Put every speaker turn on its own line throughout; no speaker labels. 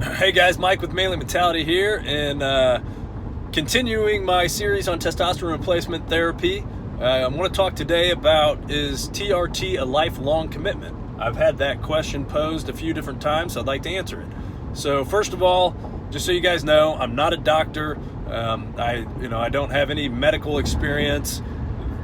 Hey guys, Mike with Manly Mentality here, and continuing my series on testosterone replacement therapy. I want to talk today about, is TRT a lifelong commitment? I've had that question posed a few different times, so I'd like to answer it. So first of all, just so you guys know, I'm not a doctor. I don't have any medical experience.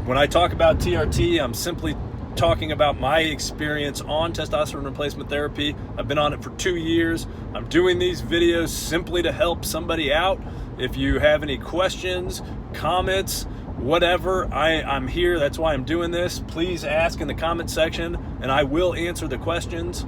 When I talk about TRT, I'm simply talking about my experience on testosterone replacement therapy. I've been on it for 2 years. I'm doing these videos simply to help somebody out. If you have any questions, comments, whatever, I'm here. That's why I'm doing this. Please ask in the comment section and I will answer the questions.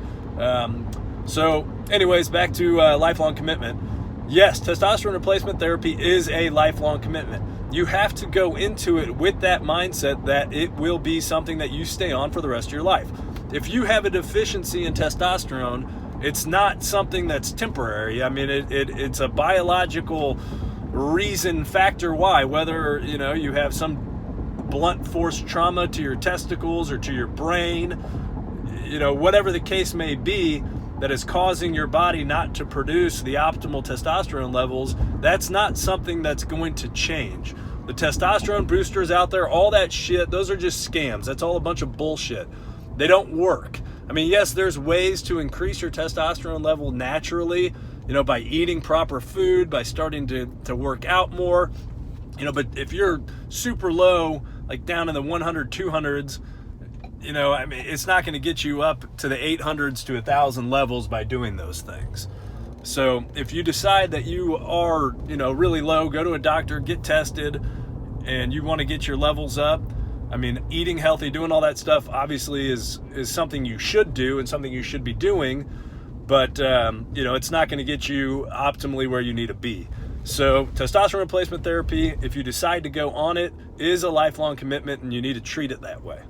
So anyways, back to lifelong commitment. Yes, testosterone replacement therapy is a lifelong commitment. You have to go into it with that mindset that it will be something that you stay on for the rest of your life. If you have a deficiency in testosterone, it's not something that's temporary. I mean, it's a biological reason, factor why, whether you have some blunt force trauma to your testicles or to your brain, whatever the case may be, that is causing your body not to produce the optimal testosterone levels, that's not something that's going to change. The testosterone boosters out there, all that shit, those are just scams. That's all a bunch of bullshit. They don't work. I mean, yes, there's ways to increase your testosterone level naturally, by eating proper food, by starting to work out more, but if you're super low, like down in the 100, 200s, it's not going to get you up to the 800s to 1,000 levels by doing those things. So if you decide that you are, really low, go to a doctor, get tested, and you want to get your levels up. I mean, eating healthy, doing all that stuff obviously is something you should do and something you should be doing, but it's not going to get you optimally where you need to be. So testosterone replacement therapy, if you decide to go on it, is a lifelong commitment and you need to treat it that way.